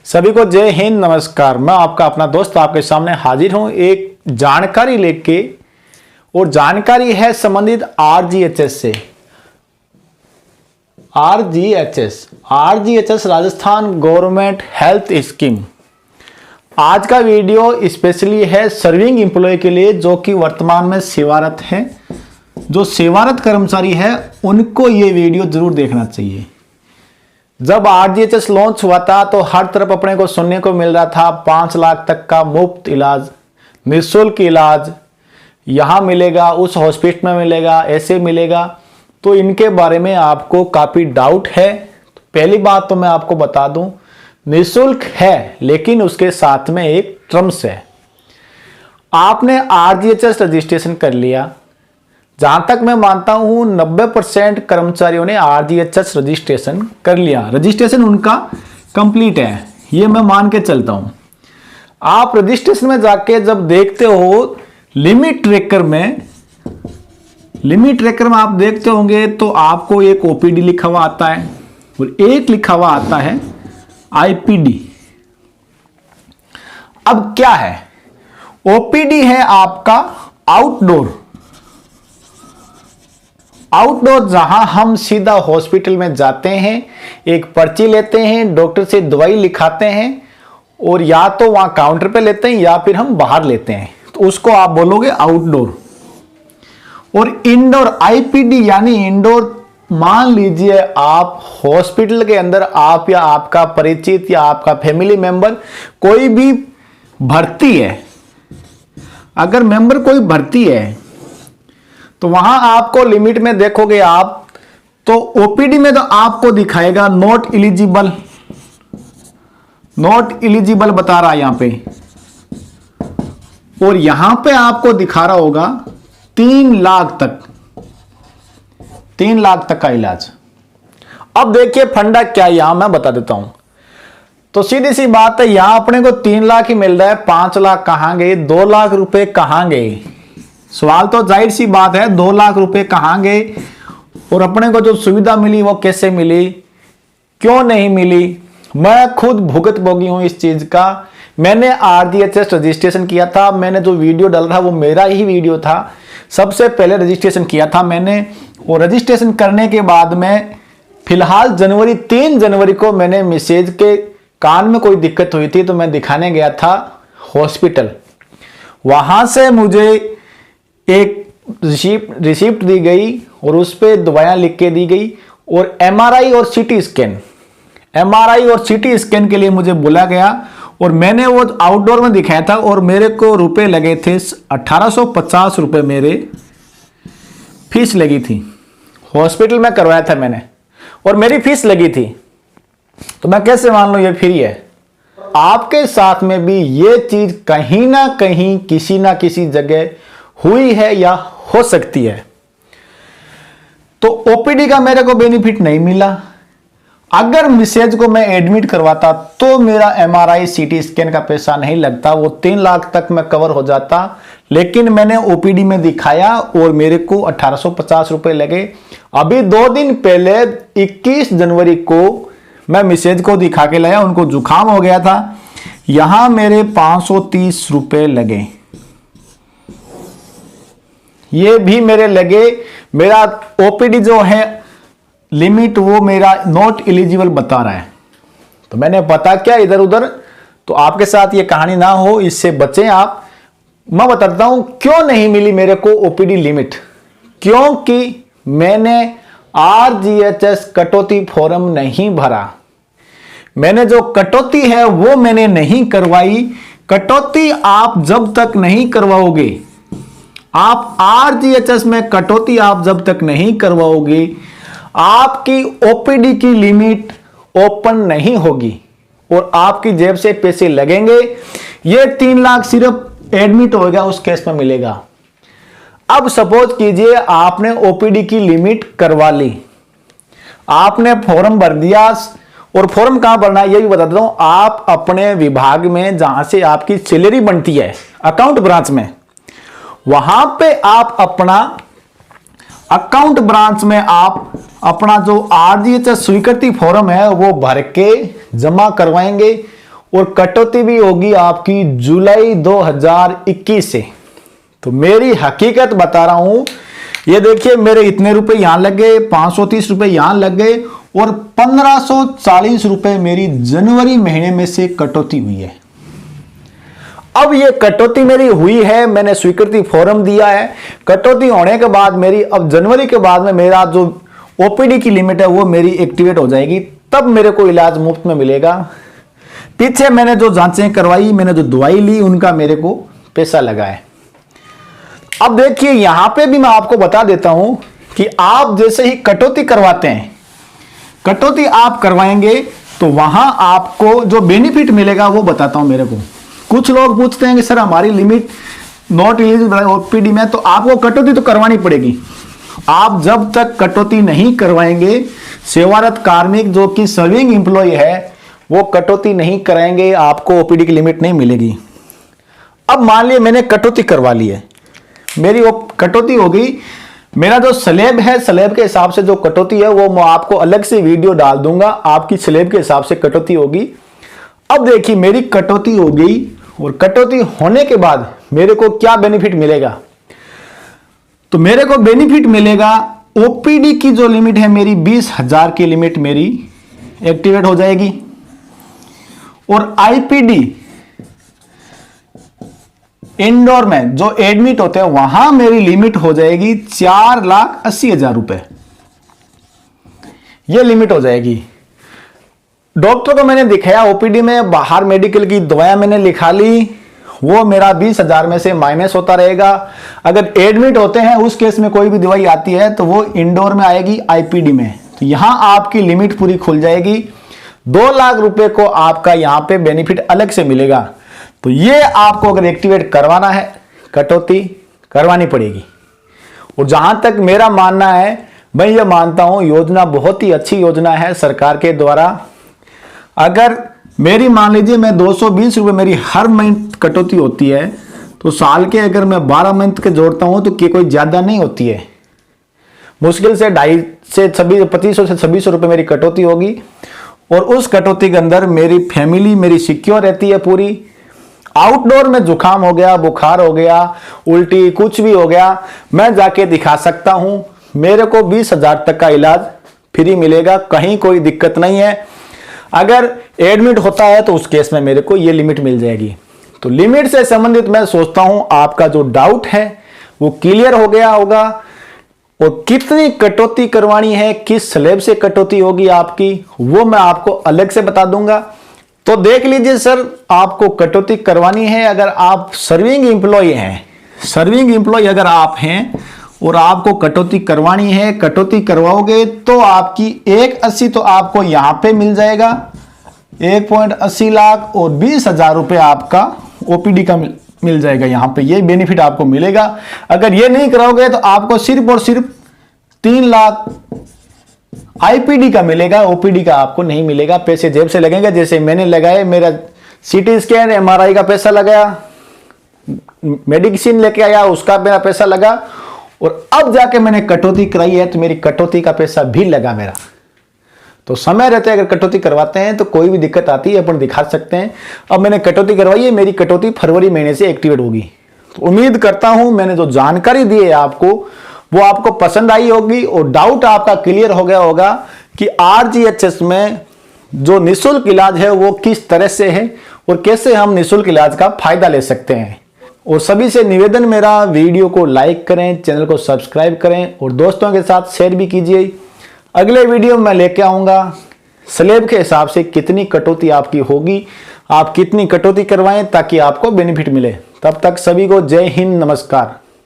सभी को जय हिंद, नमस्कार। मैं आपका अपना दोस्त आपके सामने हाजिर हूं एक जानकारी लेके, और जानकारी है संबंधित आरजीएचएस से। RGHS Rajasthan government health scheme. आज का वीडियो स्पेशली है सर्विंग एम्प्लॉय के लिए, जो कि वर्तमान में सेवारत हैं। जो सेवारत कर्मचारी है उनको ये वीडियो जरूर देखना चाहिए। जब आरजीएचएस लॉन्च हुआ था तो हर तरफ अपने को सुनने को मिल रहा था 5 लाख तक का मुफ्त इलाज, निःशुल्क इलाज यहाँ मिलेगा, उस हॉस्पिटल में मिलेगा, ऐसे मिलेगा। तो इनके बारे में आपको काफ़ी डाउट है। पहली बात तो मैं आपको बता दूं, निःशुल्क है लेकिन उसके साथ में एक टर्म्स है। आपने आरजीएचएस रजिस्ट्रेशन कर लिया। जहां तक मैं मानता हूं 90% कर्मचारियों ने आरजीएचएस रजिस्ट्रेशन कर लिया। रजिस्ट्रेशन उनका कंप्लीट है, ये मैं मान के चलता हूं। आप रजिस्ट्रेशन में जाके जब देखते हो लिमिट ट्रैकर में आप देखते होंगे तो आपको एक ओपीडी लिखा हुआ आता है और एक लिखा हुआ आता है आईपीडी। अब क्या है, ओपीडी है आपका आउटडोर, जहां हम सीधा हॉस्पिटल में जाते हैं, एक पर्ची लेते हैं, डॉक्टर से दवाई लिखाते हैं, और या तो वहां काउंटर पे लेते हैं या फिर हम बाहर लेते हैं, तो उसको आप बोलोगे आउटडोर। और इंडोर आईपीडी यानी इंडोर, मान लीजिए आप हॉस्पिटल के अंदर आप या आपका परिचित या आपका फैमिली मेंबर कोई भी भर्ती है, अगर मेंबर कोई भर्ती है तो वहां आपको लिमिट में देखोगे आप तो ओपीडी में तो आपको दिखाएगा नॉट इलिजिबल बता रहा है यहां पे, और यहां पे आपको दिखा रहा होगा 3 लाख तक का इलाज। अब देखिए फंडा क्या है, यहां मैं बता देता हूं। तो सीधी सी बात है, यहां अपने को 3 लाख ही मिल रहा है, 5 लाख कहां गए, 2 लाख रुपए कहां गए। सवाल तो जाहिर सी बात है, 2 लाख रुपए कहां गए, और अपने को जो सुविधा मिली वो कैसे मिली, क्यों नहीं मिली। मैं खुद भुगतभोगी हूं इस चीज का। मैंने आरजीएचएस रजिस्ट्रेशन किया था, मैंने जो वीडियो डाला था वो मेरा ही वीडियो था। सबसे पहले रजिस्ट्रेशन किया था मैंने, और रजिस्ट्रेशन करने के बाद में फिलहाल 3 जनवरी को मैंने मैसेज के कान में कोई दिक्कत हुई थी तो मैं दिखाने गया था हॉस्पिटल। वहां से मुझे एक रिसिप्ट दी गई और उस पर दवाइयां लिख के दी गई, और एमआरआई और सीटी स्कैन के लिए मुझे बुला गया, और मैंने वो आउटडोर में दिखाया था, और मेरे को रुपए लगे थे 1850 रुपए मेरे फीस लगी थी। हॉस्पिटल में करवाया था मैंने और मेरी फीस लगी थी, तो मैं कैसे मान लूं ये फ्री है। आपके साथ में भी ये चीज कहीं ना कहीं किसी ना किसी जगह हुई है या हो सकती है। तो ओपीडी का मेरे को बेनिफिट नहीं मिला। अगर मिसेज को मैं एडमिट करवाता तो मेरा एमआरआई सीटी स्कैन का पैसा नहीं लगता, वो 3 लाख तक में कवर हो जाता। लेकिन मैंने ओपीडी में दिखाया और मेरे को 1850 रुपए लगे। अभी 2 दिन पहले 21 जनवरी को मैं मिसेज को दिखा के लाया, उनको जुकाम हो गया था, यहां मेरे 530 रुपए लगे। ये भी मेरे लगे। मेरा ओपीडी जो है लिमिट वो मेरा नॉट एलिजिबल बता रहा है। तो मैंने पता क्या इधर उधर, तो आपके साथ ये कहानी ना हो, इससे बचें आप। मैं बताता हूं क्यों नहीं मिली मेरे को ओपीडी लिमिट। क्योंकि मैंने आरजीएचएस कटौती फॉर्म नहीं भरा। मैंने जो कटौती है वो मैंने नहीं करवाई। कटौती आप जब तक नहीं करवाओगे, आप आरजीएचएस में कटौती आप जब तक नहीं करवाओगे, आपकी ओपीडी की लिमिट ओपन नहीं होगी और आपकी जेब से पैसे लगेंगे। ये 3 लाख सिर्फ एडमिट हो गया उस केस में मिलेगा। अब सपोज कीजिए आपने ओपीडी की लिमिट करवा ली, आपने फॉर्म भर दिया, और फॉर्म कहां भरना है ये भी बता देता हूं। आप अपने विभाग में जहां से आपकी सैलरी बनती है, अकाउंट ब्रांच में, वहां पे आप अपना अकाउंट ब्रांच में आप अपना जो आरजीएचएस स्वीकृति फॉर्म है वो भर के जमा करवाएंगे, और कटौती भी होगी आपकी जुलाई 2021 से। तो मेरी हकीकत बता रहा हूं, ये देखिए मेरे इतने रुपए यहां लग गए, 530 रुपए यहां लग गए और 1540 रुपए मेरी जनवरी महीने में से कटौती हुई है। अब ये कटौती मेरी हुई है, मैंने स्वीकृति फॉर्म दिया है। कटौती होने के बाद मेरी अब जनवरी के बाद में मेरा जो ओपीडी की लिमिट है वो मेरी एक्टिवेट हो जाएगी, तब मेरे को इलाज मुफ्त में मिलेगा। पीछे मैंने जो जांचें करवाई, मैंने जो दवाई ली, उनका मेरे को पैसा लगा है। अब देखिए यहां पे भी मैं आपको बता देता हूं कि आप जैसे ही कटौती करवाते हैं, कटौती आप करवाएंगे तो वहां आपको जो बेनिफिट मिलेगा वो बताता हूं। मेरे को कुछ लोग पूछते हैं कि सर हमारी लिमिट नॉट एलिजिबल ओपीडी में, तो आपको कटौती तो करवानी पड़ेगी। आप जब तक कटौती नहीं करवाएंगे, सेवारत कार्मिक जो कि सर्विंग एम्प्लॉय है वो कटौती नहीं कराएंगे, आपको ओपीडी की लिमिट नहीं मिलेगी। अब मान लिया मैंने कटौती करवा ली है, मेरी वो कटौती हो गई, मेरा जो स्लैब है स्लैब के हिसाब से जो कटौती है वो मैं आपको अलग से वीडियो डाल दूंगा, आपकी स्लैब के हिसाब से कटौती होगी। अब देखिए मेरी कटौती हो गई और कटौती होने के बाद मेरे को क्या बेनिफिट मिलेगा, तो मेरे को बेनिफिट मिलेगा ओपीडी की जो लिमिट है मेरी 20,000 की लिमिट मेरी एक्टिवेट हो जाएगी और आईपीडी इंडोर में जो एडमिट होते हैं वहां मेरी लिमिट हो जाएगी 4,80,000 रुपए, यह लिमिट हो जाएगी। डॉक्टर को मैंने दिखाया ओपीडी में, बाहर मेडिकल की दवाएं मैंने लिखा ली, वो मेरा 20,000 में से माइनस होता रहेगा। अगर एडमिट होते हैं उस केस में कोई भी दवाई आती है तो वो इंडोर में आएगी आईपीडी में, तो यहां आपकी लिमिट पूरी खुल जाएगी। 2 लाख रुपए को आपका यहां पे बेनिफिट अलग से मिलेगा। तो ये आपको अगर एक्टिवेट करवाना है कटौती करवानी पड़ेगी। और जहां तक मेरा मानना है, मैं ये मानता हूं योजना बहुत ही अच्छी योजना है सरकार के द्वारा। अगर मेरी मान लीजिए मैं 220 रुपए मेरी हर मंथ कटौती होती है, तो साल के अगर मैं 12 मंथ के जोड़ता हूं तो कोई ज्यादा नहीं होती है, मुश्किल से 250 से 2500 से 2600 रुपए मेरी कटौती होगी। और उस कटौती के अंदर मेरी फैमिली मेरी सिक्योर रहती है पूरी। आउटडोर में जुकाम हो गया, बुखार हो गया, उल्टी कुछ भी हो गया, मैं जाके दिखा सकता हूं, मेरे को 20,000 तक का इलाज फ्री मिलेगा, कहीं कोई दिक्कत नहीं है। अगर एडमिट होता है तो उस केस में मेरे को ये लिमिट मिल जाएगी। तो लिमिट से संबंधित मैं सोचता हूं आपका जो डाउट है वो क्लियर हो गया होगा। और कितनी कटौती करवानी है, किस स्लैब से कटौती होगी आपकी, वो मैं आपको अलग से बता दूंगा। तो देख लीजिए सर, आपको कटौती करवानी है अगर आप सर्विंग एम्प्लॉय हैं, सर्विंग एम्प्लॉय अगर आप हैं और आपको कटौती करवानी है, कटौती करवाओगे तो आपकी 180 तो आपको यहां पे मिल जाएगा, 1.80 लाख और 20,000 रुपए आपका ओपीडी का मिल जाएगा यहां पे, ये बेनिफिट आपको मिलेगा। अगर ये नहीं कराओगे तो आपको सिर्फ और सिर्फ 3 लाख आईपीडी का मिलेगा, ओपीडी का आपको नहीं मिलेगा। पैसे जेब से लगेंगे, जैसे मैंने लगाए, मेरा सीटी स्कैन एमआरआई का पैसा लगाया, मेडिसिन लेके आया उसका मेरा पैसा लगा, और अब जाके मैंने कटौती कराई है तो मेरी कटौती का पैसा भी लगा मेरा। तो समय रहते अगर कटौती करवाते हैं तो कोई भी दिक्कत आती है अपन दिखा सकते हैं। अब मैंने कटौती करवाई है, मेरी कटौती फरवरी महीने से एक्टिवेट होगी। तो उम्मीद करता हूं मैंने जो जानकारी दी है आपको वो आपको पसंद आई होगी और डाउट आपका क्लियर हो गया होगा कि आरजीएचएस में जो निःशुल्क इलाज है वो किस तरह से है और कैसे हम निःशुल्क इलाज का फायदा ले सकते हैं। और सभी से निवेदन मेरा, वीडियो को लाइक करें, चैनल को सब्सक्राइब करें और दोस्तों के साथ शेयर भी कीजिए। अगले वीडियो में लेके आऊंगा स्लैब के हिसाब से कितनी कटौती आपकी होगी, आप कितनी कटौती करवाएं ताकि आपको बेनिफिट मिले। तब तक सभी को जय हिंद, नमस्कार।